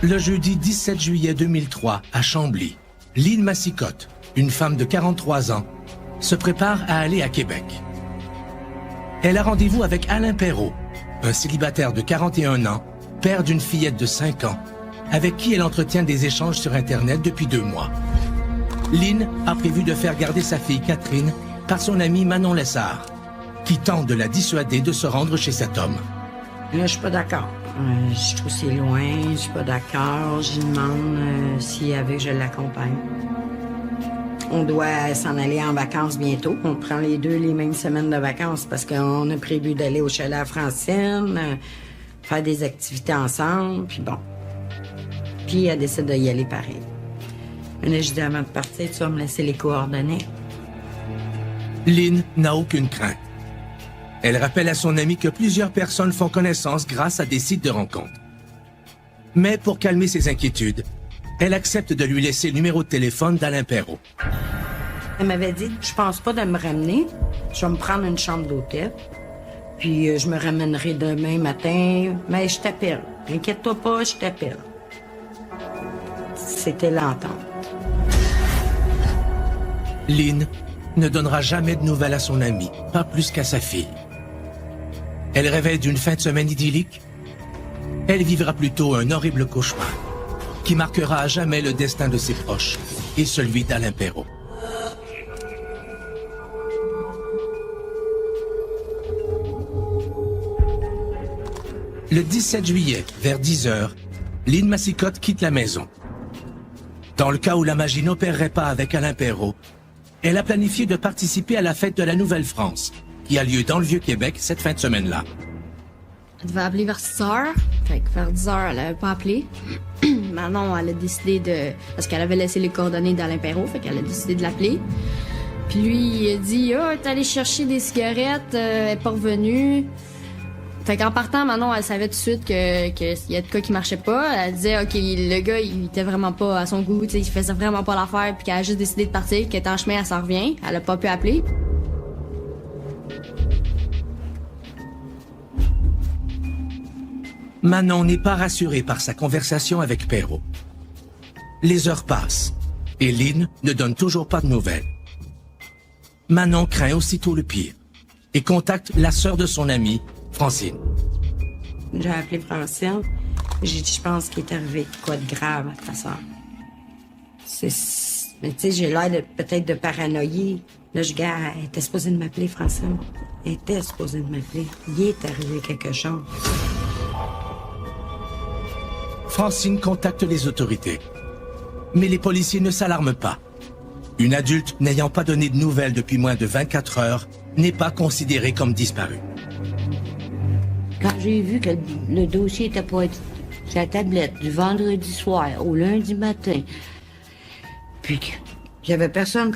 Le jeudi 17 juillet 2003, à Chambly, Lynn Massicotte, une femme de 43 ans, se prépare à aller à Québec. Elle a rendez-vous avec Alain Perrault, un célibataire de 41 ans, père d'une fillette de 5 ans, avec qui elle entretient des échanges sur Internet depuis 2 mois. Lynn a prévu de faire garder sa fille Catherine par son amie Manon Lessard, qui tente de la dissuader de se rendre chez cet homme. Là, je suis pas d'accord. Je trouve que c'est loin, je suis pas d'accord. Je lui demande si elle veut que je l'accompagne. On doit s'en aller en vacances bientôt. On prend les deux les mêmes semaines de vacances parce qu'on a prévu d'aller au chalet à Francine, faire des activités ensemble, puis bon. Puis elle décide d'y aller pareil. Mais là, je dis avant de partir, tu vas me laisser les coordonnées. Lynn n'a aucune crainte. Elle rappelle à son amie que plusieurs personnes font connaissance grâce à des sites de rencontres. Mais pour calmer ses inquiétudes, elle accepte de lui laisser le numéro de téléphone d'Alain Perrault. Elle m'avait dit, je pense pas de me ramener, je vais me prendre une chambre d'hôtel, puis je me ramènerai demain matin, mais je t'appelle. Inquiète-toi pas, je t'appelle. C'était l'entente. Lynn ne donnera jamais de nouvelles à son amie, pas plus qu'à sa fille. Elle rêvait d'une fin de semaine idyllique. Elle vivra plutôt un horrible cauchemar qui marquera à jamais le destin de ses proches et celui d'Alain Perrault. Le 17 juillet, vers 10h, Lynn Massicotte quitte la maison. Dans le cas où la magie n'opérerait pas avec Alain Perrault, elle a planifié de participer à la fête de la Nouvelle-France, qui a lieu dans le Vieux-Québec cette fin de semaine-là. Elle devait appeler vers 6h. Fait que vers 10h, elle avait pas appelé. Manon, elle a décidé de... Parce qu'elle avait laissé les coordonnées d'Alain Perrault, fait qu'elle a décidé de l'appeler. Puis lui, il a dit « Ah, t'es allé chercher des cigarettes, elle est pas revenue. » Fait qu'en partant, Manon, elle savait tout de suite qu'il y a de quoi qui marchait pas. Elle disait, OK, le gars, il était vraiment pas à son goût, tu sais, il faisait vraiment pas l'affaire, puis qu'elle a juste décidé de partir, qu'elle était en chemin, elle s'en revient. Elle a pas pu appeler. Manon n'est pas rassurée par sa conversation avec Perrault. Les heures passent, et Lynn ne donne toujours pas de nouvelles. Manon craint aussitôt le pire, et contacte la sœur de son amie, Francine. J'ai appelé Francine. J'ai dit, je pense qu'il est arrivé quoi de grave à ta soeur. Mais tu sais, j'ai l'air peut-être de paranoïer. Là, je gars, elle était supposée de m'appeler, Francine. Elle était supposée de m'appeler. Il est arrivé quelque chose. Francine contacte les autorités. Mais les policiers ne s'alarment pas. Une adulte n'ayant pas donné de nouvelles depuis moins de 24 heures n'est pas considérée comme disparue. Quand j'ai vu que le dossier était pas sur la tablette du vendredi soir au lundi matin, puis j'avais personne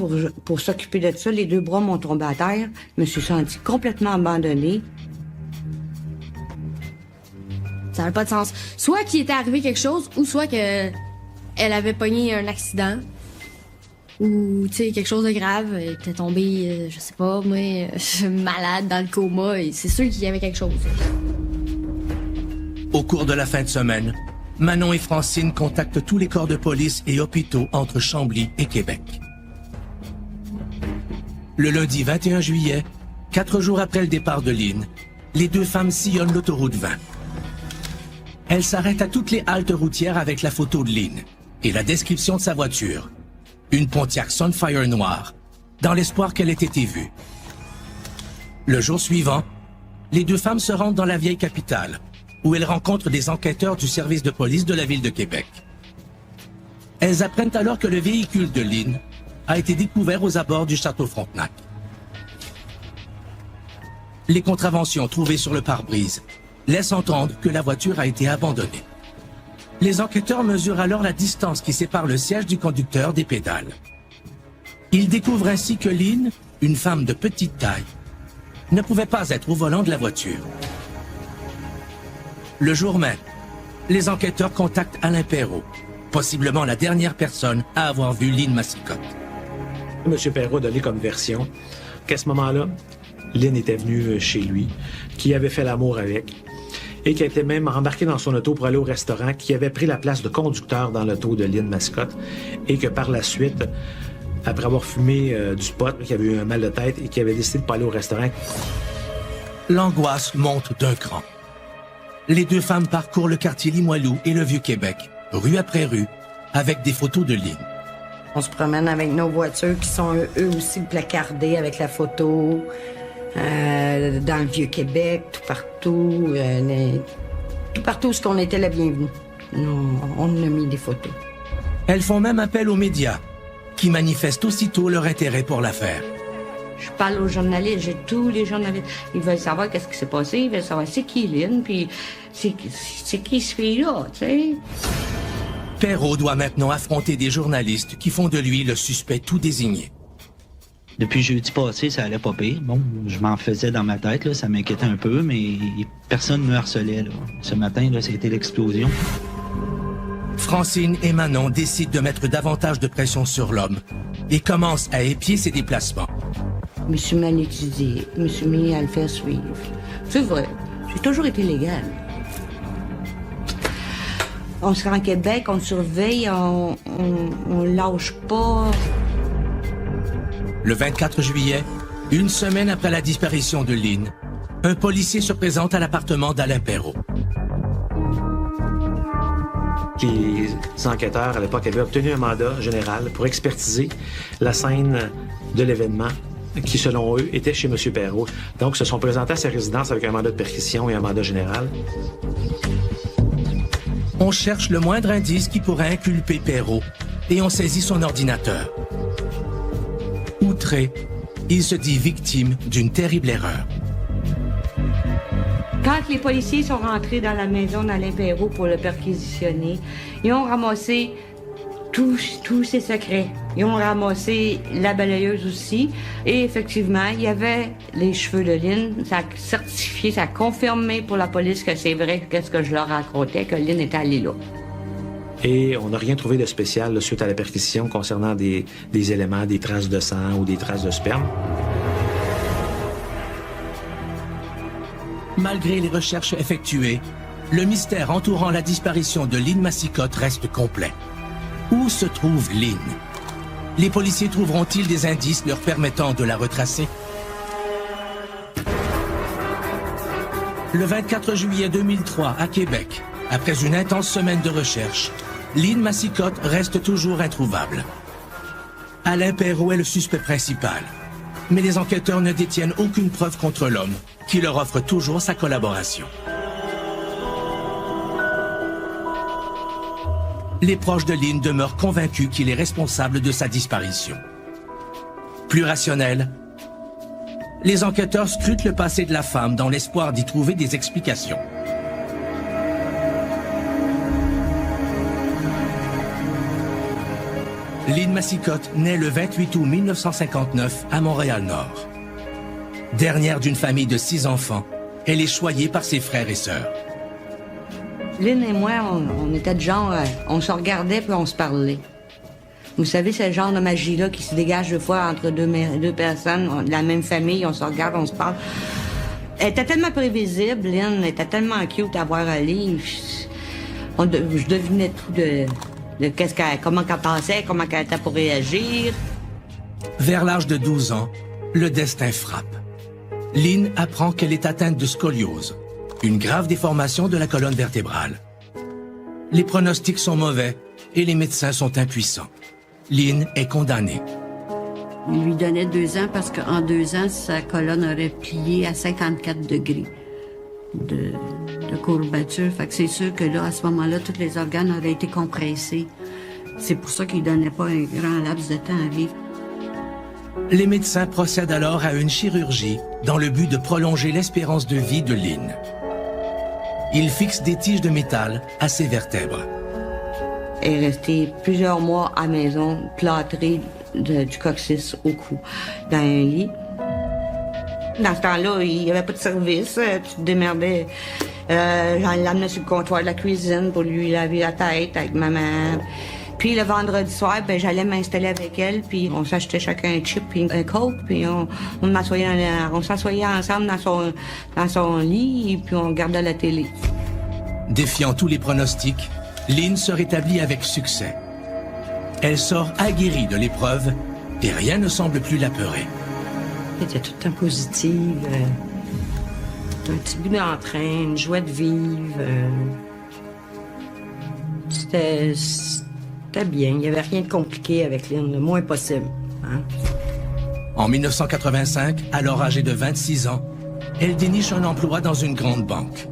pour s'occuper de ça, les deux bras m'ont tombé à terre, je me suis sentie complètement abandonnée. Ça n'avait pas de sens. Soit qu'il était arrivé quelque chose, ou soit que elle avait pogné un accident. Ou, tu sais, quelque chose de grave. Elle était tombée, je sais pas, moi, malade dans le coma. Et c'est sûr qu'il y avait quelque chose. Au cours de la fin de semaine, Manon et Francine contactent tous les corps de police et hôpitaux entre Chambly et Québec. Le lundi 21 juillet, 4 jours après le départ de Lynn, les deux femmes sillonnent l'autoroute 20. Elles s'arrêtent à toutes les haltes routières avec la photo de Lynn et la description de sa voiture. Une Pontiac Sunfire noire, dans l'espoir qu'elle ait été vue. Le jour suivant, les deux femmes se rendent dans la vieille capitale, où elles rencontrent des enquêteurs du service de police de la ville de Québec. Elles apprennent alors que le véhicule de Lynn a été découvert aux abords du château Frontenac. Les contraventions trouvées sur le pare-brise laissent entendre que la voiture a été abandonnée. Les enquêteurs mesurent alors la distance qui sépare le siège du conducteur des pédales. Ils découvrent ainsi que Lynn, une femme de petite taille, ne pouvait pas être au volant de la voiture. Le jour même, les enquêteurs contactent Alain Perrault, possiblement la dernière personne à avoir vu Lynn Massicotte. M. Perrault a donné comme version qu'à ce moment-là, Lynn était venue chez lui, qu'il avait fait l'amour avec, et qui était même embarqué dans son auto pour aller au restaurant, qui avait pris la place de conducteur dans l'auto de Lynn Mascotte et que par la suite, après avoir fumé du pot, qui avait eu un mal de tête et qui avait décidé de pas aller au restaurant. L'angoisse monte d'un cran. Les deux femmes parcourent le quartier Limoilou et le Vieux-Québec, rue après rue, avec des photos de Lynn. On se promène avec nos voitures qui sont eux aussi placardées avec la photo. Dans le Vieux-Québec, tout partout où on était la bienvenue. On a mis des photos. Elles font même appel aux médias, qui manifestent aussitôt leur intérêt pour l'affaire. Je parle aux journalistes, j'ai tous les journalistes. Ils veulent savoir qu'est-ce qui s'est passé, ils veulent savoir c'est qui Lynn, puis c'est qui ce fille-là, tu sais. Perrault doit maintenant affronter des journalistes qui font de lui le suspect tout désigné. Depuis jeudi passé, ça allait pas pire. Bon, je m'en faisais dans ma tête, là, ça m'inquiétait un peu, mais personne me harcelait. Là. Ce matin, là, ça a été l'explosion. Francine et Manon décident de mettre davantage de pression sur l'homme et commencent à épier ses déplacements. Je me suis mal étudiée, je me suis mis à le faire suivre. C'est vrai, j'ai toujours été légale. On se rend en Québec, on surveille, on lâche pas. Le 24 juillet, une semaine après la disparition de Lynn, un policier se présente à l'appartement d'Alain Perrault. Les enquêteurs, à l'époque, avaient obtenu un mandat général pour expertiser la scène de l'événement qui, selon eux, était chez M. Perrault. Donc, ils se sont présentés à sa résidence avec un mandat de perquisition et un mandat général. On cherche le moindre indice qui pourrait inculper Perrault et on saisit son ordinateur. Outré, il se dit victime d'une terrible erreur. Quand les policiers sont rentrés dans la maison d'Alain Perrault pour le perquisitionner, ils ont ramassé tous ses secrets. Ils ont ramassé la balayeuse aussi. Et effectivement, il y avait les cheveux de Lynn. Ça a certifié, ça a confirmé pour la police que c'est vrai qu'est-ce que je leur racontais, que Lynn était allée là. Et on n'a rien trouvé de spécial là, suite à la perquisition concernant des éléments, des traces de sang ou des traces de sperme. Malgré les recherches effectuées, le mystère entourant la disparition de Lynn Mascotte reste complet. Où se trouve Lynn? Les policiers trouveront-ils des indices leur permettant de la retracer? Le 24 juillet 2003, à Québec, après une intense semaine de recherche, Lynn Mascotte reste toujours introuvable. Alain Perrault est le suspect principal, mais les enquêteurs ne détiennent aucune preuve contre l'homme, qui leur offre toujours sa collaboration. Les proches de Lynn demeurent convaincus qu'il est responsable de sa disparition. Plus rationnel, les enquêteurs scrutent le passé de la femme dans l'espoir d'y trouver des explications. Lynn Mascotte naît le 28 août 1959 à Montréal-Nord. Dernière d'une famille de 6 enfants, elle est choyée par ses frères et sœurs. Lynn et moi, on était de genre, on se regardait puis on se parlait. Vous savez, c'est le genre de magie-là qui se dégage deux fois entre deux personnes de la même famille, on se regarde, on se parle. Elle était tellement prévisible, Lynn, elle était tellement cute à voir aller. Je devinais tout de comment qu'elle pensait, comment qu'elle était pour réagir. Vers l'âge de 12 ans, le destin frappe. Lynn apprend qu'elle est atteinte de scoliose, une grave déformation de la colonne vertébrale. Les pronostics sont mauvais et les médecins sont impuissants. Lynn est condamnée. Il lui donnait 2 ans parce qu'en 2 ans, sa colonne aurait plié à 54 degrés de courbature. Fait que c'est sûr que là, à ce moment-là, tous les organes auraient été compressés. C'est pour ça qu'il donnait pas un grand laps de temps à vivre. Les médecins procèdent alors à une chirurgie dans le but de prolonger l'espérance de vie de Lynn. Ils fixent des tiges de métal à ses vertèbres. Elle est restée plusieurs mois à la maison, plâtrée du coccyx au cou, dans un lit. Dans ce temps-là, il n'y avait pas de service. Tu te démerdais. J'en l'amenais sur le comptoir de la cuisine pour lui laver la tête avec maman. Puis Puis le vendredi soir, ben j'allais m'installer avec elle, puis on s'achetait chacun un chip puis un coke, puis on s'assoyait ensemble dans son lit, puis on regardait la télé. Défiant tous les pronostics, Lynn se rétablit avec succès. Elle sort aguerrie de l'épreuve et rien ne semble plus l'apeurer. Elle était tout le temps positive, un petit bout d'entrain, une joie de vivre. C'était bien, il n'y avait rien de compliqué avec Lynn, le moins possible. Hein? En 1985, alors âgée de 26 ans, elle déniche un emploi dans une grande banque.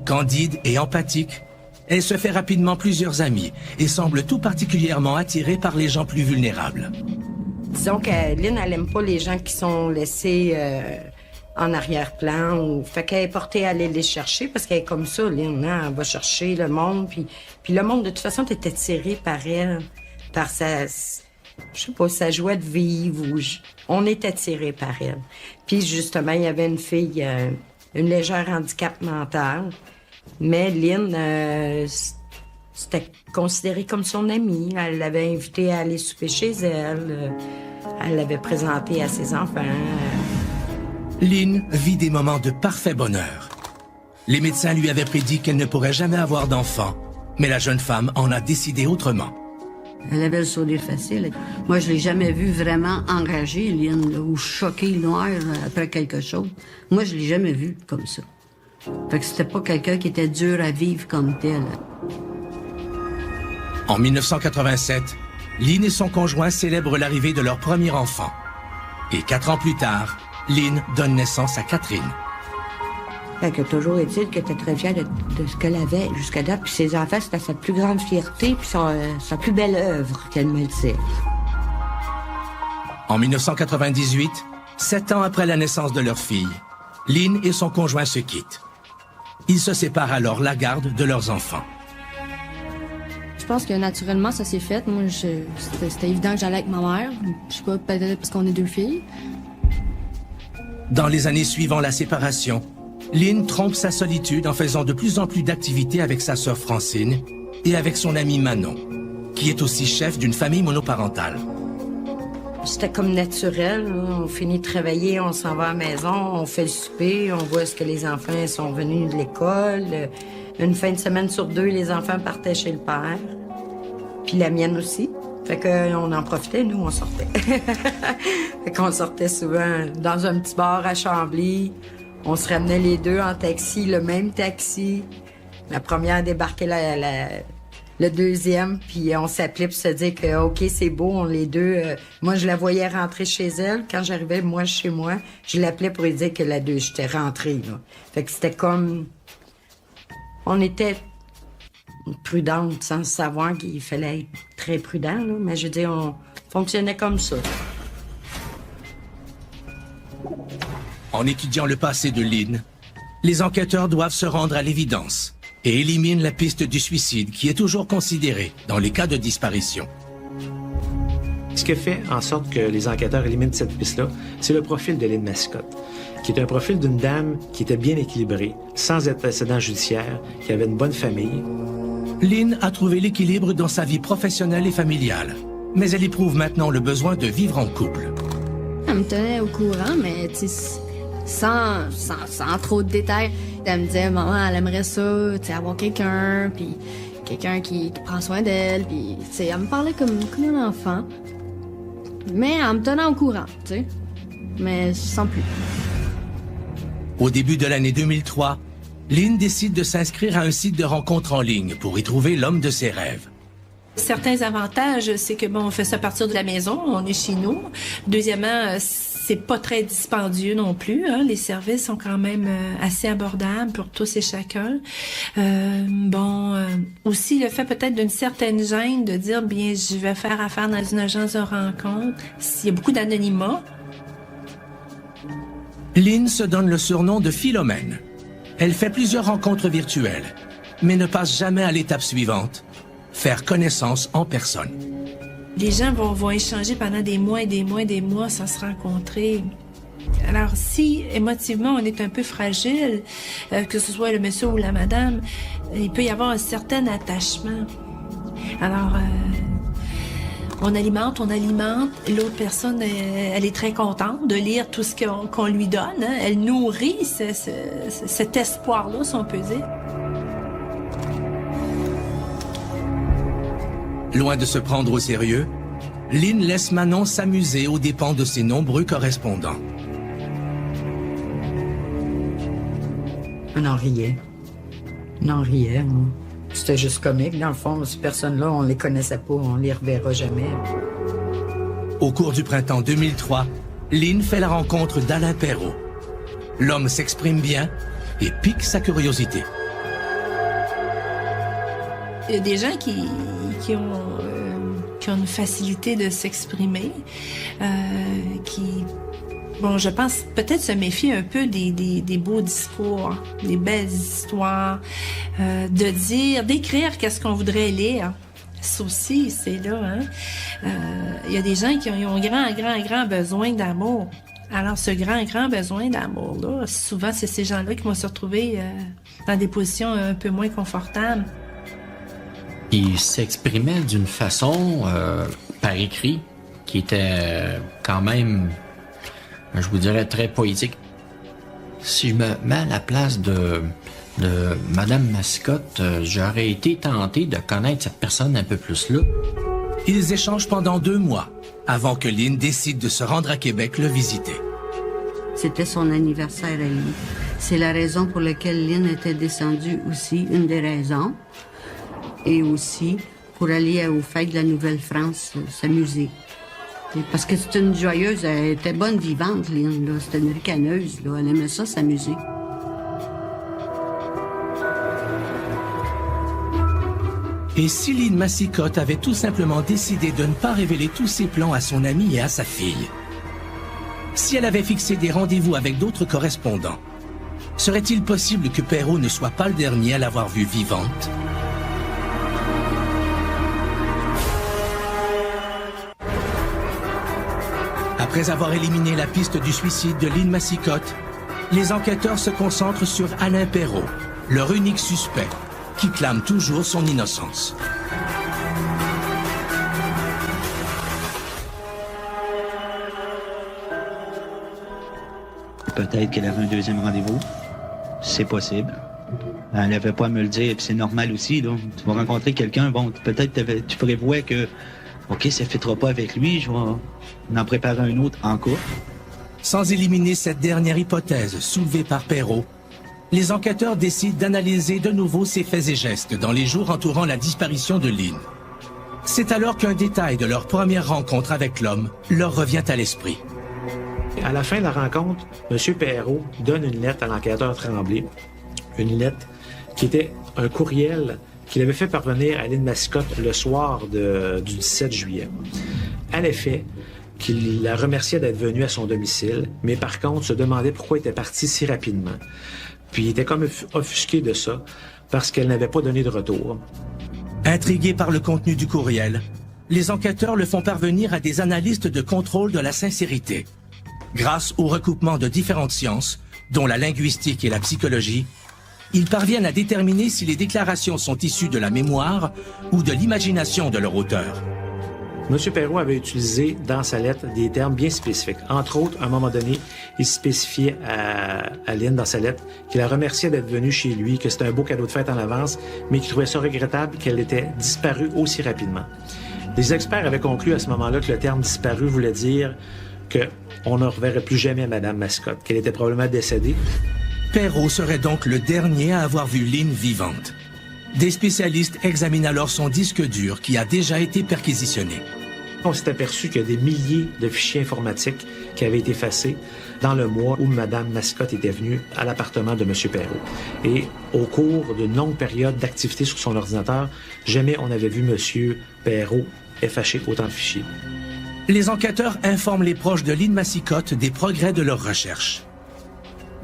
Candide et empathique, elle se fait rapidement plusieurs amis et semble tout particulièrement attirée par les gens plus vulnérables. Disons que Lynn, elle aime pas les gens qui sont laissés en arrière-plan. Fait qu'elle est portée à aller les chercher parce qu'elle est comme ça, Lynn. Hein? Elle va chercher le monde. Puis le monde, de toute façon, t'es attiré par elle, par sa... Je sais pas, sa joie de vivre. On est attiré par elle. Puis justement, il y avait une fille, une légère handicap mental. Mais Lynn, c'était considéré comme son amie. Elle l'avait invitée à aller souper chez elle. Elle l'avait présentée à ses enfants. Lynn vit des moments de parfait bonheur. Les médecins lui avaient prédit qu'elle ne pourrait jamais avoir d'enfant, mais la jeune femme en a décidé autrement. Elle avait le sourire facile. Moi, je l'ai jamais vue vraiment enragée, Lynn, là, ou choquée, noire, après quelque chose. Moi, je l'ai jamais vue comme ça. Fait que c'était pas quelqu'un qui était dur à vivre comme tel. En 1987, Lynn et son conjoint célèbrent l'arrivée de leur premier enfant. Et 4 ans plus tard, Lynn donne naissance à Catherine. Fait que toujours est-il qu'elle était très fière de ce qu'elle avait jusqu'à date. Puis ses enfants, c'était sa plus grande fierté, puis sa plus belle œuvre qu'elle me disait. En 1998, 7 ans après la naissance de leur fille, Lynn et son conjoint se quittent. Ils se séparent alors la garde de leurs enfants. Je pense que naturellement, ça s'est fait. Moi, c'était évident que j'allais avec ma mère. Je sais pas, peut-être parce qu'on est 2 filles. Dans les années suivant la séparation, Lynn trompe sa solitude en faisant de plus en plus d'activités avec sa sœur Francine et avec son amie Manon, qui est aussi chef d'une famille monoparentale. C'était comme naturel. Là. On finit de travailler, on s'en va à la maison, on fait le souper, on voit ce que les enfants sont venus de l'école. Une fin de semaine sur 2, les enfants partaient chez le père. Puis la mienne aussi. Fait qu'on en profitait, nous, on sortait. Fait qu'on sortait souvent dans un petit bar à Chambly. On se ramenait les deux en taxi, le même taxi. La première débarquait le deuxième, puis on s'appelait pour se dire que OK, c'est beau, on les deux. Moi, je la voyais rentrer chez elle. Quand j'arrivais, moi, chez moi, je l'appelais pour lui dire que j'étais rentrée. Là. Fait que c'était comme... On était prudente sans savoir qu'il fallait être très prudent, là. Mais je veux dire, on fonctionnait comme ça. En étudiant le passé de Lynn, les enquêteurs doivent se rendre à l'évidence et éliminent la piste du suicide qui est toujours considérée dans les cas de disparition. Ce qui fait en sorte que les enquêteurs éliminent cette piste-là, c'est le profil de Lynn Mascotte, qui est un profil d'une dame qui était bien équilibrée, sans antécédent judiciaire, qui avait une bonne famille. Lynn a trouvé l'équilibre dans sa vie professionnelle et familiale, mais elle éprouve maintenant le besoin de vivre en couple. Elle me tenait au courant, mais tu sais, sans trop de détails. Elle me disait, maman, elle aimerait ça, tu sais, avoir quelqu'un, puis quelqu'un qui prend soin d'elle, puis tu sais, elle me parlait comme un enfant, mais en me tenant au courant, tu sais, mais sans plus. Au début de l'année 2003, Lynn décide de s'inscrire à un site de rencontre en ligne pour y trouver l'homme de ses rêves. Certains avantages, c'est que on fait ça à partir de la maison, on est chez nous. Deuxièmement, c'est pas très dispendieux non plus. Hein. Les services sont quand même assez abordables pour tous et chacun. Aussi le fait peut-être d'une certaine gêne de dire, bien, je vais faire affaire dans une agence de rencontre. Il y a beaucoup d'anonymat. Lynn se donne le surnom de Philomène. Elle fait plusieurs rencontres virtuelles, mais ne passe jamais à l'étape suivante, faire connaissance en personne. Les gens vont échanger pendant des mois et des mois et des mois sans se rencontrer. Alors, si émotivement on est un peu fragile, que ce soit le monsieur ou la madame, il peut y avoir un certain attachement. Alors, On alimente. L'autre personne, elle est très contente de lire tout ce qu'on lui donne. Hein. Elle nourrit cet espoir-là, si on peut dire. Loin de se prendre au sérieux, Lynn laisse Manon s'amuser aux dépens de ses nombreux correspondants. On en riait. C'était juste comique. Dans le fond, ces personnes-là, on les connaissait pas, on les reverra jamais. Au cours du printemps 2003, Lynn fait la rencontre d'Alain Perrault. L'homme s'exprime bien et pique sa curiosité. Il y a des gens qui ont une facilité de s'exprimer, bon, je pense peut-être se méfier un peu des beaux discours, des belles histoires, d'écrire qu'est-ce qu'on voudrait lire. Ça aussi, c'est là, hein. Il y a des gens qui ont grand besoin d'amour. Alors, ce grand besoin d'amour-là, souvent, c'est ces gens-là qui vont se retrouver dans des positions un peu moins confortables. Il s'exprimait d'une façon, par écrit, qui était quand même, je vous dirais, très poétique. Si je me mets à la place de Madame Mascotte, j'aurais été tenté de connaître cette personne un peu plus là. Ils échangent pendant 2 mois, avant que Lynn décide de se rendre à Québec le visiter. C'était son anniversaire à lui. C'est la raison pour laquelle Lynn était descendue aussi, une des raisons. Et aussi pour aller aux fêtes de la Nouvelle-France s'amuser. Parce que c'était une joyeuse, elle était bonne vivante, Lynn, là. C'était une ricaneuse, là. Elle aimait ça s'amuser. Et si Lynn Massicotte avait tout simplement décidé de ne pas révéler tous ses plans à son amie et à sa fille? Si elle avait fixé des rendez-vous avec d'autres correspondants, serait-il possible que Perrault ne soit pas le dernier à l'avoir vue vivante? Après avoir éliminé la piste du suicide de Lynn Massicotte, les enquêteurs se concentrent sur Alain Perrault, leur unique suspect, qui clame toujours son innocence. Peut-être qu'elle avait un deuxième rendez-vous. C'est possible. Elle n'avait pas à me le dire, puis c'est normal aussi, là. Tu vas rencontrer quelqu'un, bon, peut-être tu prévois que OK, ça ne fitera pas avec lui, je vais en préparer un autre en cas. Sans éliminer cette dernière hypothèse soulevée par Perrault, les enquêteurs décident d'analyser de nouveau ses faits et gestes dans les jours entourant la disparition de Lynn. C'est alors qu'un détail de leur première rencontre avec l'homme leur revient à l'esprit. À la fin de la rencontre, M. Perrault donne une lettre à l'enquêteur Tremblay. Une lettre qui était un courriel qu'il avait fait parvenir à Lynn Massicotte le soir du 17 juillet. À l'effet qu'il la remerciait d'être venue à son domicile, mais par contre se demandait pourquoi elle était partie si rapidement. Puis il était comme offusqué de ça, parce qu'elle n'avait pas donné de retour. Intrigués par le contenu du courriel, les enquêteurs le font parvenir à des analystes de contrôle de la sincérité. Grâce au recoupement de différentes sciences, dont la linguistique et la psychologie, ils parviennent à déterminer si les déclarations sont issues de la mémoire ou de l'imagination de leur auteur. M. Perrault avait utilisé dans sa lettre des termes bien spécifiques. Entre autres, à un moment donné, il spécifiait à Lynn dans sa lettre qu'il la remerciait d'être venue chez lui, que c'était un beau cadeau de fête en avance, mais qu'il trouvait ça regrettable qu'elle était disparue aussi rapidement. Les experts avaient conclu à ce moment-là que le terme « disparu » voulait dire qu'on ne reverrait plus jamais Mme Mascotte, qu'elle était probablement décédée. Perrault serait donc le dernier à avoir vu Lynn vivante. Des spécialistes examinent alors son disque dur qui a déjà été perquisitionné. On s'est aperçu qu'il y a des milliers de fichiers informatiques qui avaient été effacés dans le mois où Mme Mascotte était venue à l'appartement de M. Perrault. Et au cours d'une longue période d'activité sur son ordinateur, jamais on n'avait vu M. Perrault effacer autant de fichiers. Les enquêteurs informent les proches de Lynn Massicotte des progrès de leurs recherches.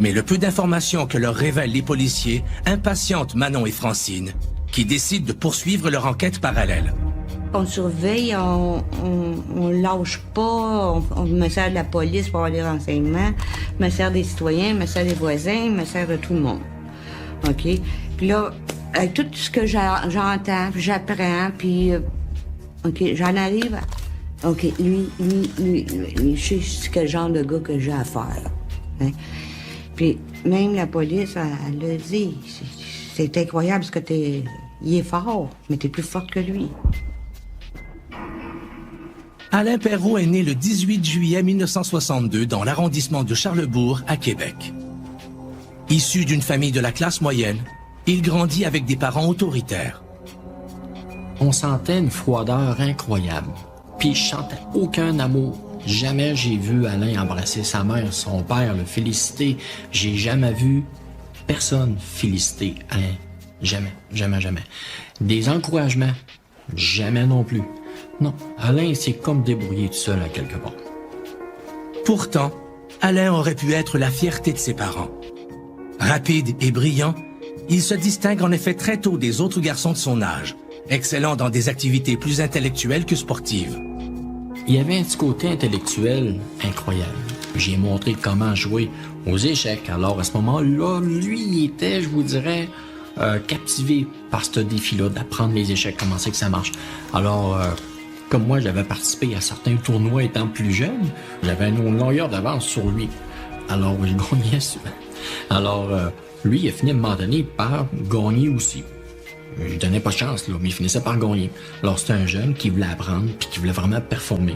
Mais le peu d'informations que leur révèlent les policiers impatiente Manon et Francine, qui décident de poursuivre leur enquête parallèle. On surveille, on lâche pas, on me sert de la police pour avoir des renseignements, me sert des citoyens, me sert des voisins, me sert de tout le monde. OK? Puis là, avec tout ce que j'entends, puis j'apprends, puis OK, j'en arrive OK, lui, je sais quel genre de gars que j'ai à faire. Hein? Puis même la police, elle l'a dit. C'est incroyable parce que il est fort, mais t'es plus forte que lui. Alain Perrault est né le 18 juillet 1962 dans l'arrondissement de Charlesbourg, à Québec. Issu d'une famille de la classe moyenne, il grandit avec des parents autoritaires. On sentait une froideur incroyable. Puis je sentais aucun amour. Jamais j'ai vu Alain embrasser sa mère, son père, le féliciter. J'ai jamais vu personne féliciter Alain. Jamais, jamais, jamais. Des encouragements, jamais non plus. Non, Alain s'est comme débrouillé tout seul à quelque part. Pourtant, Alain aurait pu être la fierté de ses parents. Rapide et brillant, il se distingue en effet très tôt des autres garçons de son âge, excellant dans des activités plus intellectuelles que sportives. Il y avait un petit côté intellectuel incroyable. J'ai montré comment jouer aux échecs. Alors à ce moment-là, lui, il était, je vous dirais, captivé par ce défi-là, d'apprendre les échecs, comment c'est que ça marche. Alors, comme moi, j'avais participé à certains tournois étant plus jeune, j'avais une longueur d'avance sur lui. Alors, je gagnais souvent. Alors, lui, il a fini à un moment donné par gagner aussi. Je lui donnais pas de chance, là, mais il finissait par gagner. Alors, c'était un jeune qui voulait apprendre puis qui voulait vraiment performer.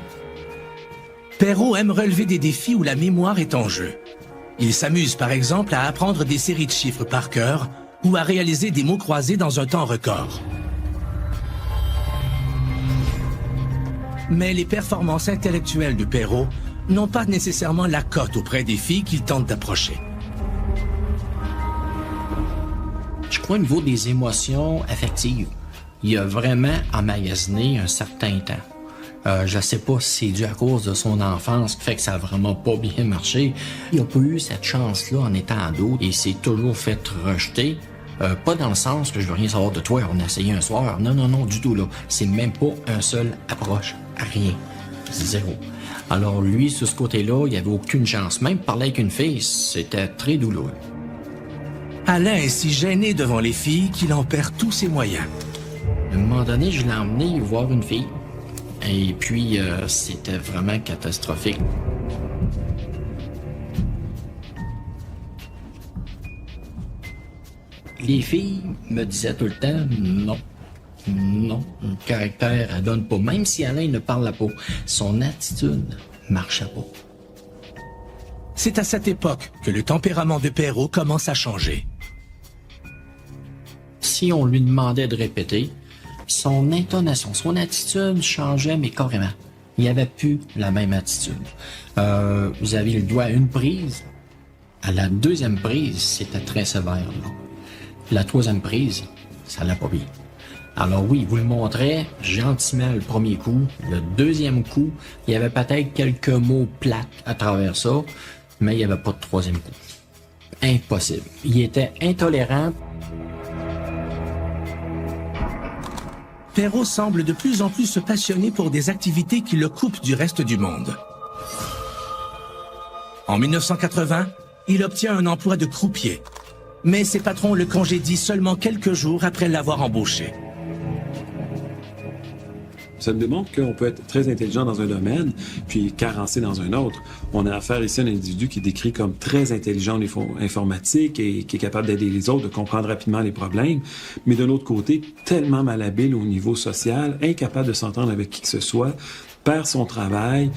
Perrault aime relever des défis où la mémoire est en jeu. Il s'amuse, par exemple, à apprendre des séries de chiffres par cœur ou à réaliser des mots croisés dans un temps record. Mais les performances intellectuelles de Perrault n'ont pas nécessairement la cote auprès des filles qu'il tente d'approcher. Je crois au niveau des émotions affectives, il a vraiment emmagasiné un certain temps. Je sais pas si c'est dû à cause de son enfance qui fait que ça a vraiment pas bien marché. Il a pas eu cette chance-là en étant ado et s'est toujours fait rejeter. Pas dans le sens que je veux rien savoir de toi, on a essayé un soir. Non, non, non, du tout là. C'est même pas un seul approche. Rien. Zéro. Alors lui, sur ce côté-là, il avait aucune chance. Même parler avec une fille, c'était très douloureux. Alain est si gêné devant les filles qu'il en perd tous ses moyens. À un moment donné, je l'ai emmené voir une fille. Et puis, c'était vraiment catastrophique. Les filles me disaient tout le temps non. Non, le caractère, elle donne pas. Même si Alain ne parlait pas, son attitude marchait pas. C'est à cette époque que le tempérament de Perrault commence à changer. Si on lui demandait de répéter, son intonation, son attitude changeait, mais carrément. Il n'y avait plus la même attitude. Vous aviez le doigt à une prise. À la deuxième prise, c'était très sévère. Là. La troisième prise, ça allait pas bien. Alors oui, il vous le montrait gentiment le premier coup. Le deuxième coup, il y avait peut-être quelques mots plates à travers ça, mais il n'y avait pas de troisième coup. Impossible. Il était intolérant. Perrault semble de plus en plus se passionner pour des activités qui le coupent du reste du monde. En 1980, il obtient un emploi de croupier, mais ses patrons le congédient seulement quelques jours après l'avoir embauché. Ça démontre qu'on peut être très intelligent dans un domaine, puis carencé dans un autre. On a affaire ici à un individu qui est décrit comme très intelligent au niveau informatique et qui est capable d'aider les autres, de comprendre rapidement les problèmes, mais d'un autre côté, tellement malhabile au niveau social, incapable de s'entendre avec qui que ce soit, perd son travail,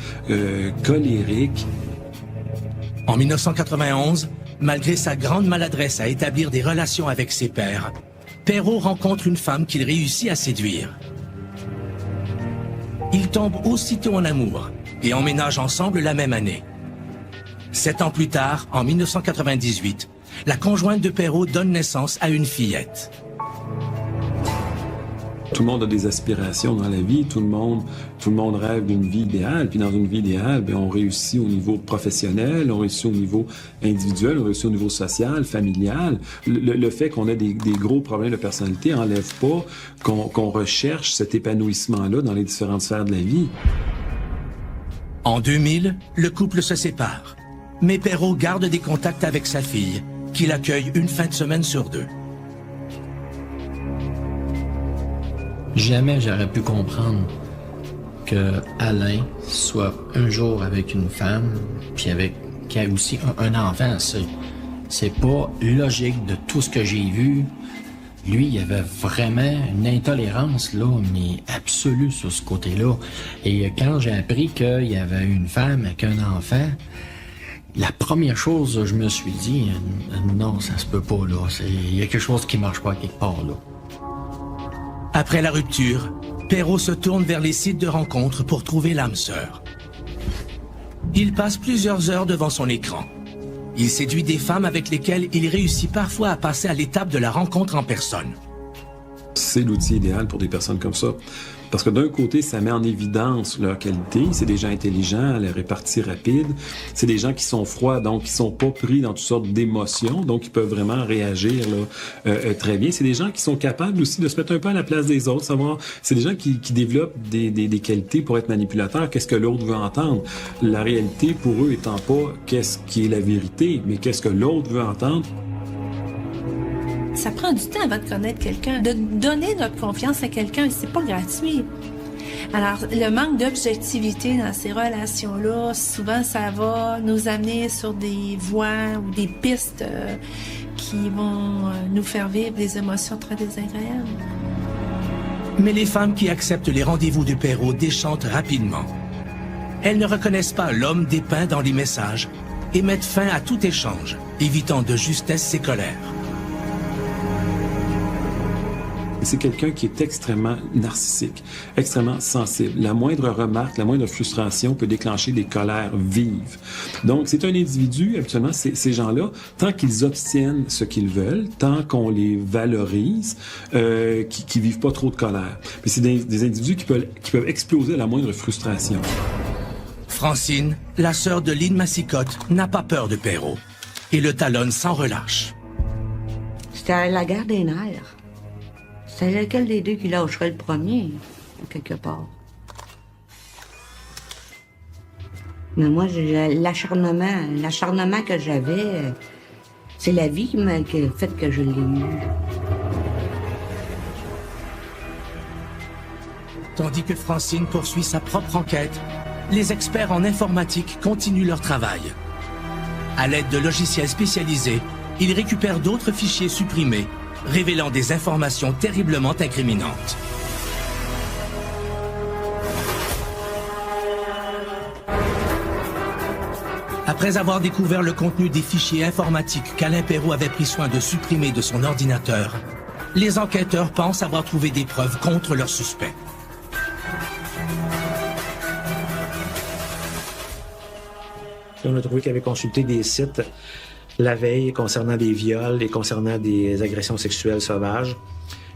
colérique. En 1991, malgré sa grande maladresse à établir des relations avec ses pairs, Perrault rencontre une femme qu'il réussit à séduire. Ils tombent aussitôt en amour et emménagent ensemble la même année. 7 ans plus tard, en 1998, la conjointe de Perrault donne naissance à une fillette. Tout le monde a des aspirations dans la vie, tout le monde rêve d'une vie idéale, puis dans une vie idéale, bien, on réussit au niveau professionnel, on réussit au niveau individuel, on réussit au niveau social, familial. Le fait qu'on ait des gros problèmes de personnalité enlève pas qu'on recherche cet épanouissement-là dans les différentes sphères de la vie. En 2000, le couple se sépare, mais Perrault garde des contacts avec sa fille, qu'il accueille une fin de semaine sur 2. Jamais j'aurais pu comprendre que Alain soit un jour avec une femme, puis qui a aussi un enfant. C'est pas logique de tout ce que j'ai vu. Lui, il avait vraiment une intolérance, là, mais absolue sur ce côté-là. Et quand j'ai appris qu'il y avait une femme avec un enfant, la première chose, je me suis dit, non, ça se peut pas, là. Il y a quelque chose qui marche pas quelque part, là. Après la rupture, Perrault se tourne vers les sites de rencontres pour trouver l'âme sœur. Il passe plusieurs heures devant son écran. Il séduit des femmes avec lesquelles il réussit parfois à passer à l'étape de la rencontre en personne. C'est l'outil idéal pour des personnes comme ça. Parce que d'un côté, ça met en évidence leur qualité. C'est des gens intelligents, à la répartie rapide. C'est des gens qui sont froids, donc qui sont pas pris dans toutes sortes d'émotions, donc ils peuvent vraiment réagir là, très bien. C'est des gens qui sont capables aussi de se mettre un peu à la place des autres, savoir. C'est des gens qui développent des qualités pour être manipulateurs. Qu'est-ce que l'autre veut entendre? La réalité pour eux étant pas qu'est-ce qui est la vérité, mais qu'est-ce que l'autre veut entendre. Ça prend du temps avant de connaître quelqu'un. De donner notre confiance à quelqu'un, c'est pas gratuit. Alors, le manque d'objectivité dans ces relations-là, souvent, ça va nous amener sur des voies ou des pistes qui vont nous faire vivre des émotions très désagréables. Mais les femmes qui acceptent les rendez-vous de Perrault déchantent rapidement. Elles ne reconnaissent pas l'homme dépeint dans les messages et mettent fin à tout échange, évitant de justesse ses colères. C'est quelqu'un qui est extrêmement narcissique, extrêmement sensible. La moindre remarque, la moindre frustration peut déclencher des colères vives. Donc, c'est un individu, habituellement, ces gens-là, tant qu'ils obtiennent ce qu'ils veulent, tant qu'on les valorise, qui vivent pas trop de colère. Mais c'est des individus qui peuvent exploser à la moindre frustration. Francine, la sœur de Lynn Massicotte, n'a pas peur de Perrault et le talonne sans relâche. C'était la guerre des nerfs. C'est lequel des deux qui lâcherait le premier, quelque part. Mais moi, l'acharnement que j'avais, c'est la vie qui a fait que je l'ai eu. Tandis que Francine poursuit sa propre enquête, les experts en informatique continuent leur travail. À l'aide de logiciels spécialisés, ils récupèrent d'autres fichiers supprimés, révélant des informations terriblement incriminantes. Après avoir découvert le contenu des fichiers informatiques qu'Alain Perrault avait pris soin de supprimer de son ordinateur, les enquêteurs pensent avoir trouvé des preuves contre leur suspect. On a trouvé qu'il avait consulté des sites la veille concernant des viols et concernant des agressions sexuelles sauvages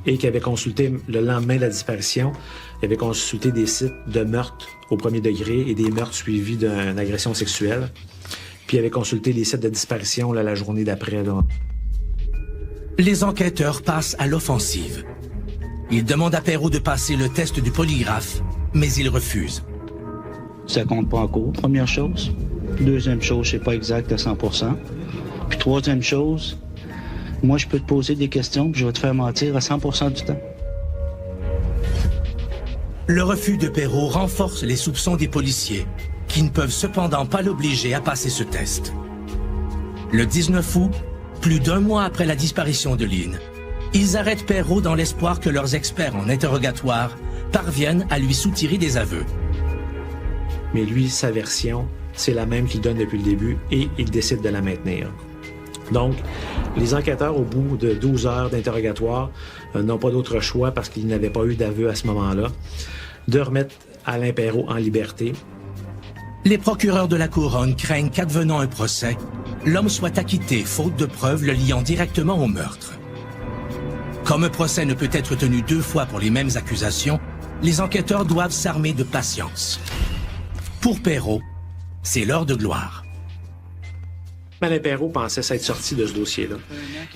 et qu'il avait consulté le lendemain de la disparition, il avait consulté des sites de meurtres au premier degré et des meurtres suivis d'une agression sexuelle. Puis il avait consulté les sites de disparition là, la journée d'après. Là. Les enquêteurs passent à l'offensive. Ils demandent à Perrault de passer le test du polygraphe, mais il refuse. Ça compte pas en cours, première chose. Deuxième chose, c'est pas exact à 100%. Puis troisième chose, moi, je peux te poser des questions puis je vais te faire mentir à 100% du temps. Le refus de Perrault renforce les soupçons des policiers, qui ne peuvent cependant pas l'obliger à passer ce test. Le 19 août, plus d'un mois après la disparition de Lynn, ils arrêtent Perrault dans l'espoir que leurs experts en interrogatoire parviennent à lui soutirer des aveux. Mais lui, sa version, c'est la même qu'il donne depuis le début et il décide de la maintenir. Donc, les enquêteurs, au bout de 12 heures d'interrogatoire, n'ont pas d'autre choix, parce qu'ils n'avaient pas eu d'aveu à ce moment-là, de remettre Alain Perrault en liberté. Les procureurs de la Couronne craignent qu'advenant un procès, l'homme soit acquitté faute de preuves le liant directement au meurtre. Comme un procès ne peut être tenu 2 fois pour les mêmes accusations, les enquêteurs doivent s'armer de patience. Pour Perrault, c'est l'heure de gloire. Alain Perrault pensait s'être sorti de ce dossier-là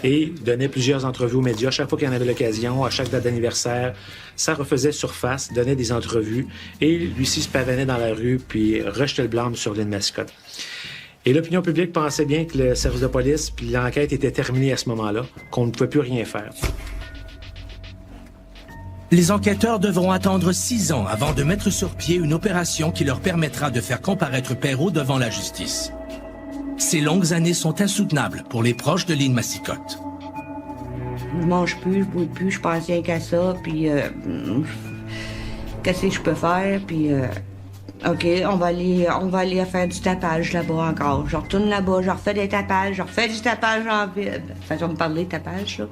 et donnait plusieurs entrevues aux médias. Chaque fois qu'il en avait l'occasion, à chaque date d'anniversaire, ça refaisait surface, donnait des entrevues et lui-ci se pavanait dans la rue puis rejetait le blâme sur Lynn Massicotte. Et l'opinion publique pensait bien que le service de police puis l'enquête était terminée à ce moment-là, qu'on ne pouvait plus rien faire. Les enquêteurs devront attendre 6 ans avant de mettre sur pied une opération qui leur permettra de faire comparaître Perrault devant la justice. Ces longues années sont insoutenables pour les proches de Lynn Massicotte. Je mange plus, je bois plus, je pense rien qu'à ça, puis qu'est-ce que je peux faire, puis OK, on va aller faire du tapage là-bas encore. Je retourne là-bas, je refais des tapages, je refais du tapage en ville. Façon de parler de tapage, là.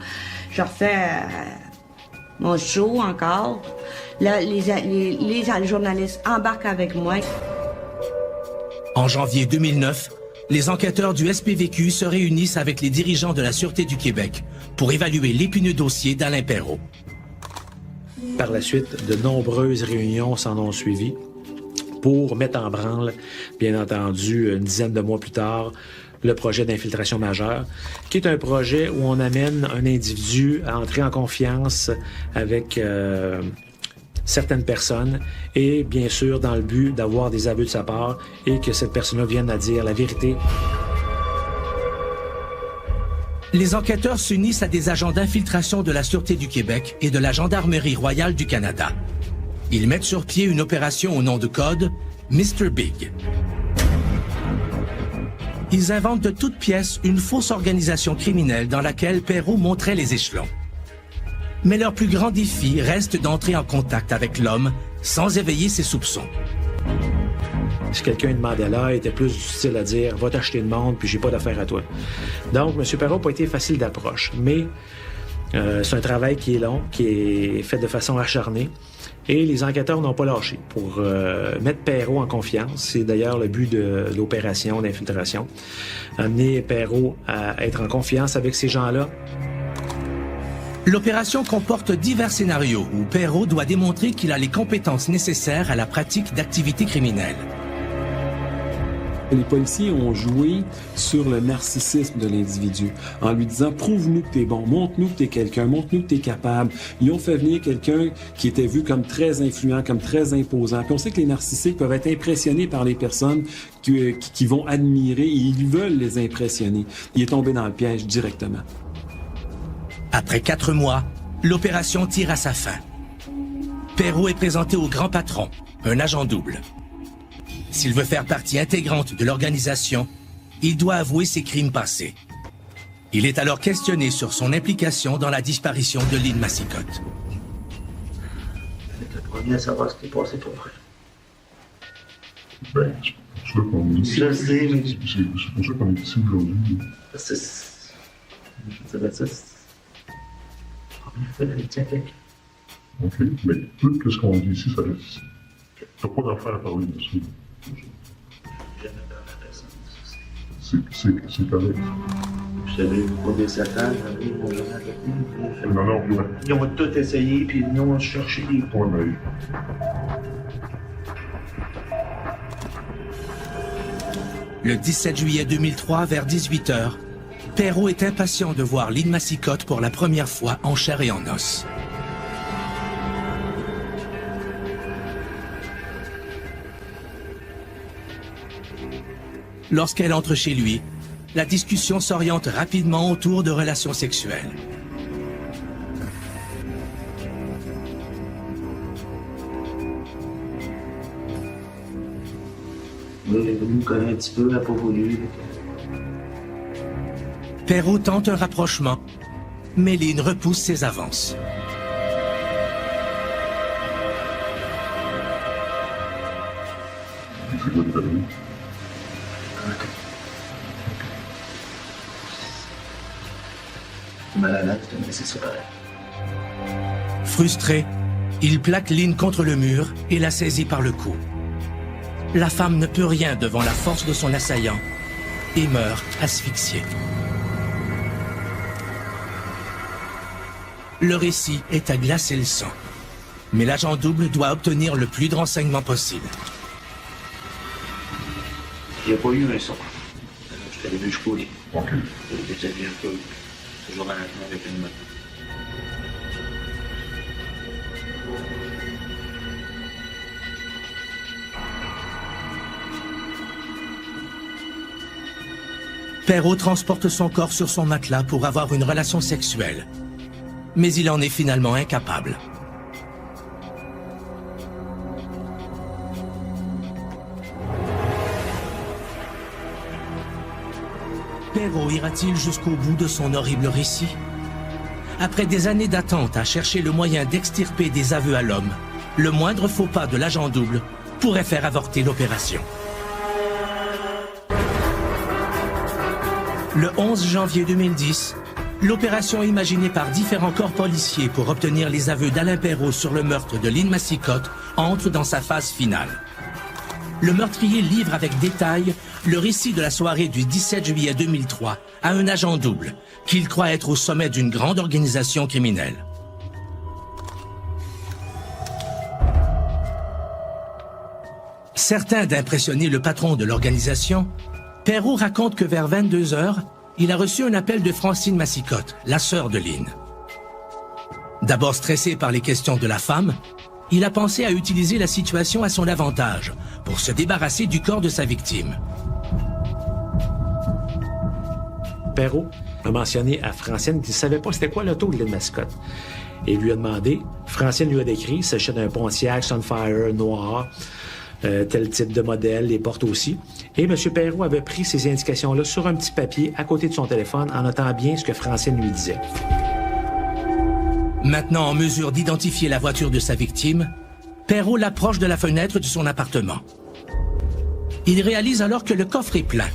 Je refais mon show encore. Là, les journalistes embarquent avec moi. En janvier 2009, les enquêteurs du SPVQ se réunissent avec les dirigeants de la Sûreté du Québec pour évaluer l'épineux dossier d'Alain Perrault. Par la suite, de nombreuses réunions s'en ont suivi pour mettre en branle, bien entendu, une dizaine de mois plus tard, le projet d'infiltration majeure, qui est un projet où on amène un individu à entrer en confiance avec certaines personnes et, bien sûr, dans le but d'avoir des aveux de sa part et que cette personne-là vienne à dire la vérité. Les enquêteurs s'unissent à des agents d'infiltration de la Sûreté du Québec et de la Gendarmerie royale du Canada. Ils mettent sur pied une opération au nom de code Mr. Big. Ils inventent de toutes pièces une fausse organisation criminelle dans laquelle Perrault montrait les échelons. Mais leur plus grand défi reste d'entrer en contact avec l'homme sans éveiller ses soupçons. Si quelqu'un demandait là, il était plus du style à dire « Va t'acheter de monde, puis j'ai pas d'affaire à toi ». Donc, M. Perrault n'a pas été facile d'approche, mais c'est un travail qui est long, qui est fait de façon acharnée, et les enquêteurs n'ont pas lâché pour mettre Perrault en confiance. C'est d'ailleurs le but de l'opération d'infiltration, amener Perrault à être en confiance avec ces gens-là. L'opération comporte divers scénarios où Perrault doit démontrer qu'il a les compétences nécessaires à la pratique d'activités criminelles. Les policiers ont joué sur le narcissisme de l'individu en lui disant « Prouve-nous que t'es bon, montre-nous que t'es quelqu'un, montre-nous que t'es capable ». Ils ont fait venir quelqu'un qui était vu comme très influent, comme très imposant. Puis on sait que les narcissiques peuvent être impressionnés par les personnes qui vont admirer et ils veulent les impressionner. Il est tombé dans le piège directement. Après 4 mois, l'opération tire à sa fin. Perrault est présenté au grand patron, un agent double. S'il veut faire partie intégrante de l'organisation, il doit avouer ses crimes passés. Il est alors questionné sur son implication dans la disparition de Lynn Massicotte. T'es le premier à savoir ce qui est passé pour vrai. Ben, c'est pour ça qu'on est ici. Je le sais, mais... C'est pour ça qu'on est ici aujourd'hui. Je dirais ça, OK, mais tout ce qu'on dit ici, ça reste ici. T'as pas d'affaire à parler dessus. C'est correct. Je savais pas des Satan, j'avais mon jamais avec nous. Non, ouais. Ils ont tout essayé, puis nous, on cherchait des points. Ouais, mais... Le 17 juillet 2003, vers 18h, Perrault est impatient de voir Lynn Massicotte pour la première fois en chair et en os. Lorsqu'elle entre chez lui, la discussion s'oriente rapidement autour de relations sexuelles. Oui, elle est venue me connaître un petit peu, elle n'a pas voulu. Perrault tente un rapprochement, mais Lynn repousse ses avances. C'est quoi de ta vie? Malade, mais c'est ça. Frustré, il plaque Lynn contre le mur et la saisit par le cou. La femme ne peut rien devant la force de son assaillant et meurt asphyxiée. Le récit est à glacer le sang, mais l'agent double doit obtenir le plus de renseignements possible. Il n'y a pas eu un son. Je suis arrivé jusqu'au lit. OK. J'ai vu un peu, toujours à l'instant avec une main. Perrault transporte son corps sur son matelas pour avoir une relation sexuelle. Mais il en est finalement incapable. Perrault ira-t-il jusqu'au bout de son horrible récit? Après des années d'attente à chercher le moyen d'extirper des aveux à l'homme, le moindre faux pas de l'agent double pourrait faire avorter l'opération. Le 11 janvier 2010, l'opération imaginée par différents corps policiers pour obtenir les aveux d'Alain Perrault sur le meurtre de Lynn Massicotte entre dans sa phase finale. Le meurtrier livre avec détail le récit de la soirée du 17 juillet 2003 à un agent double qu'il croit être au sommet d'une grande organisation criminelle. Certain d'impressionner le patron de l'organisation, Perrault raconte que vers 22 heures, il a reçu un appel de Francine Massicotte, la sœur de Lynn. D'abord stressé par les questions de la femme, il a pensé à utiliser la situation à son avantage pour se débarrasser du corps de sa victime. Perrault a mentionné à Francine qu'il ne savait pas c'était quoi l'auto de Lynn Massicotte. Et lui a demandé, Francine lui a décrit, il s'agissait d'un Pontiac Sunfire noir, tel type de modèle, les portes aussi. Et M. Perrault avait pris ces indications-là sur un petit papier à côté de son téléphone en notant bien ce que Francine lui disait. Maintenant en mesure d'identifier la voiture de sa victime, Perrault l'approche de la fenêtre de son appartement. Il réalise alors que le coffre est plein.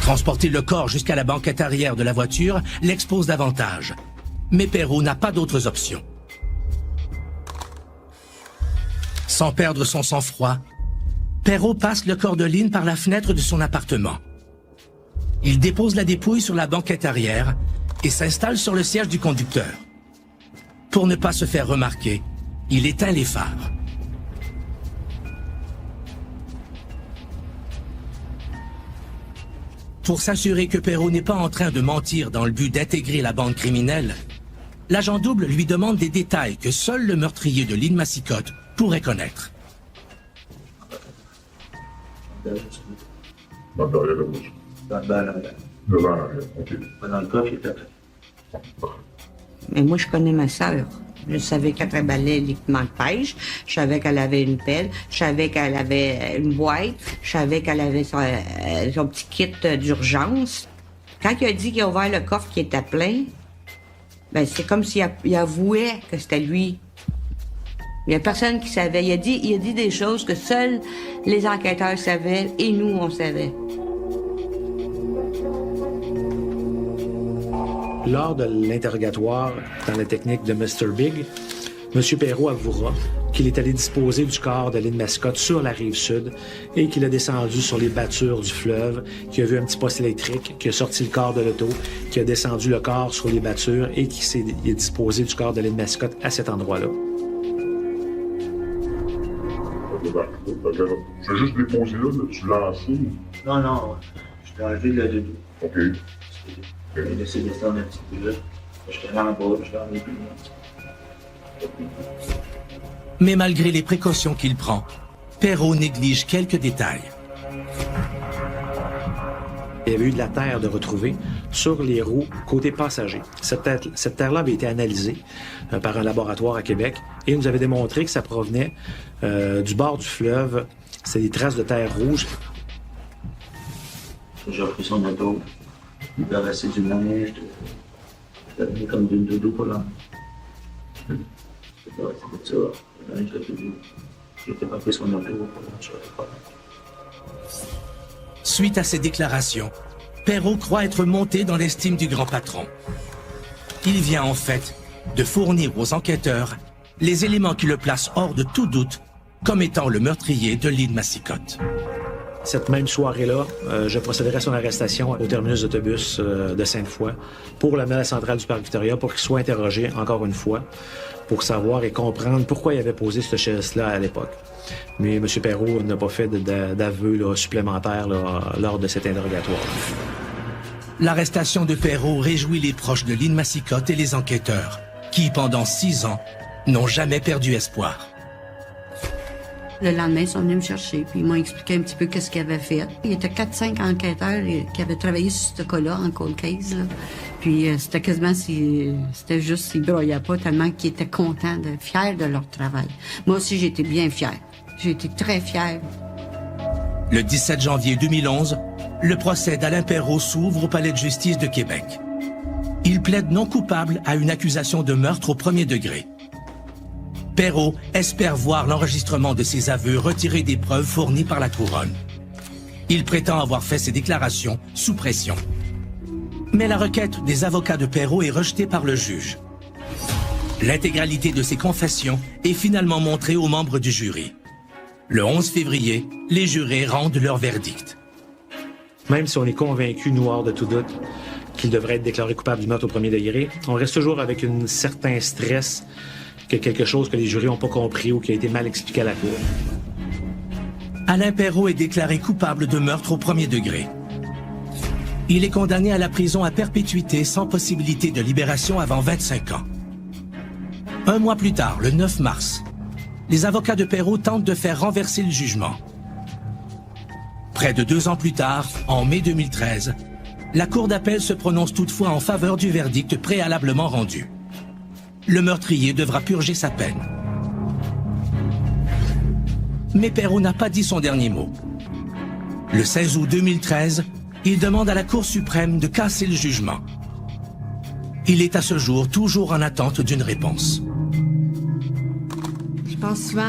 Transporter le corps jusqu'à la banquette arrière de la voiture l'expose davantage. Mais Perrault n'a pas d'autres options. Sans perdre son sang-froid, Perrault passe le corps de Lynn par la fenêtre de son appartement. Il dépose la dépouille sur la banquette arrière et s'installe sur le siège du conducteur. Pour ne pas se faire remarquer, il éteint les phares. Pour s'assurer que Perrault n'est pas en train de mentir dans le but d'intégrer la bande criminelle, l'agent double lui demande des détails que seul le meurtrier de Lynn Massicotte pourrait connaître. Dans derrière la voiture. Devant l'arrière, OK. Dans le coffre, il était Mais moi, je connais ma sœur. Je savais qu'elle travaillait l'équipement de pêche. Je savais qu'elle avait une pelle. Je savais qu'elle avait une boîte. Je savais qu'elle avait son petit kit d'urgence. Quand il a dit qu'il a ouvert le coffre qui était plein, ben c'est comme s'il avouait que c'était lui. Il n'y a personne qui savait. Il a dit des choses que seuls les enquêteurs savaient et nous, on savait. Lors de l'interrogatoire dans la technique de Mr. Big, M. Perrault avouera qu'il est allé disposer du corps de Lynn Massicotte sur la rive sud et qu'il a descendu sur les battures du fleuve, qu'il a vu un petit poste électrique, qu'il a sorti le corps de l'auto, qu'il a descendu le corps sur les battures et qu'il a disposé du corps de Lynn Massicotte à cet endroit-là. J'ai juste déposé là, tu l'as lancé. Non, je t'ai enlevé le doudou. OK. J'ai laissé descendre un petit peu là. J'étais là en bas, je l'ai enlevé plus loin. Mais malgré les précautions qu'il prend, Perrault néglige quelques détails. Il y avait eu de la terre de retrouver sur les roues côté passager. Cette terre-là avait été analysée par un laboratoire à Québec et nous avait démontré que ça provenait du bord du fleuve. C'est des traces de terre rouge. J'ai repris son auto, il a versé du neige, je l'ai mis comme d'une doudou pour l'an. C'est ça, le linge de doudou. J'ai pas pris son auto pour l'an. Suite à ces déclarations, Perrault croit être monté dans l'estime du grand patron. Il vient en fait de fournir aux enquêteurs les éléments qui le placent hors de tout doute comme étant le meurtrier de Lynn Massicotte. Cette même soirée-là, je procéderai à son arrestation au terminus d'autobus de Sainte-Foy pour l'amener à la centrale du Parc Victoria pour qu'il soit interrogé encore une fois pour savoir et comprendre pourquoi il avait posé ce geste-là à l'époque. Mais M. Perrault n'a pas fait d'aveu supplémentaire lors de cet interrogatoire. L'arrestation de Perrault réjouit les proches de Lynn Massicotte et les enquêteurs, qui, pendant 6 ans, n'ont jamais perdu espoir. Le lendemain, ils sont venus me chercher, puis ils m'ont expliqué un petit peu qu'est-ce qu'ils avaient fait. Il y était 4-5 enquêteurs qui avaient travaillé sur ce cas-là, en cold case, là. Puis c'était quasiment, c'était juste, ils broyaient pas tellement qu'ils étaient contents, fiers de leur travail. Moi aussi, j'étais bien fière. J'ai été très fière. Le 17 janvier 2011, Le procès d'Alain Perrault s'ouvre au Palais de justice de Québec. Il plaide non coupable à une accusation de meurtre au premier degré. Perrault espère voir l'enregistrement de ses aveux retiré des preuves fournies par la couronne. Il prétend avoir fait ses déclarations sous pression. Mais la requête des avocats de Perrault est rejetée par le juge. L'intégralité de ses confessions est finalement montrée aux membres du jury. Le 11 février, les jurés rendent leur verdict. Même si on est convaincu, noir de tout doute, qu'il devrait être déclaré coupable du meurtre au premier degré, on reste toujours avec un certain stress que quelque chose que les jurys n'ont pas compris ou qui a été mal expliqué à la cour. Alain Perrault est déclaré coupable de meurtre au premier degré. Il est condamné à la prison à perpétuité sans possibilité de libération avant 25 ans. Un mois plus tard, le 9 mars, les avocats de Perrault tentent de faire renverser le jugement. Près de 2 ans plus tard, en mai 2013, la Cour d'appel se prononce toutefois en faveur du verdict préalablement rendu. Le meurtrier devra purger sa peine. Mais Perrault n'a pas dit son dernier mot. Le 16 août 2013, il demande à la Cour suprême de casser le jugement. Il est à ce jour toujours en attente d'une réponse. Je pense souvent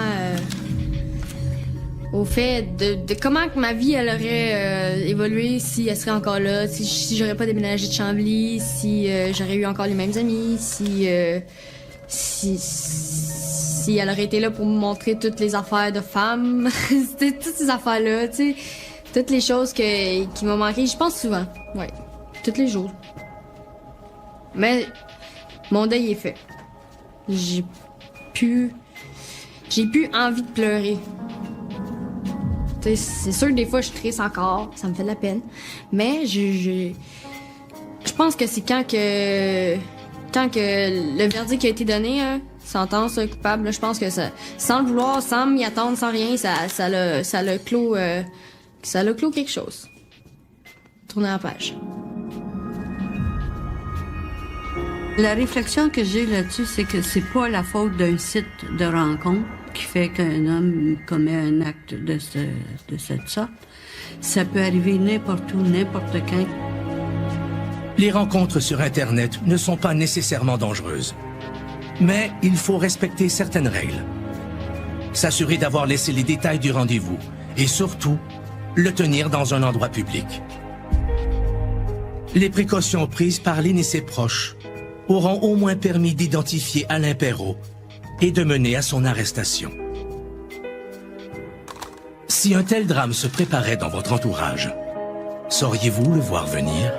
au fait de comment que ma vie elle aurait évolué si elle serait encore là, si j'aurais pas déménagé de Chambly, si j'aurais eu encore les mêmes amis, si elle aurait été là pour me montrer toutes les affaires de femmes, c'était toutes ces affaires-là, tu sais, toutes les choses qui m'ont manqué. Je pense souvent, ouais, tous les jours. Mais mon deuil est fait. J'ai plus envie de pleurer. T'sais, c'est sûr que des fois je suis triste encore, ça me fait de la peine. Mais je pense que c'est quand que le verdict a été donné, sentence coupable, là, je pense que ça, sans le vouloir, sans m'y attendre, sans rien, ça l'a clos quelque chose. Tourner la page. La réflexion que j'ai là-dessus, c'est que c'est pas la faute d'un site de rencontre qui fait qu'un homme commet un acte de cette sorte. Ça peut arriver n'importe où, n'importe quand. Les rencontres sur Internet ne sont pas nécessairement dangereuses. Mais il faut respecter certaines règles. S'assurer d'avoir laissé les détails du rendez-vous et surtout, le tenir dans un endroit public. Les précautions prises par Lynn et ses proches auront au moins permis d'identifier Alain Perrault et de mener à son arrestation. Si un tel drame se préparait dans votre entourage, sauriez-vous le voir venir?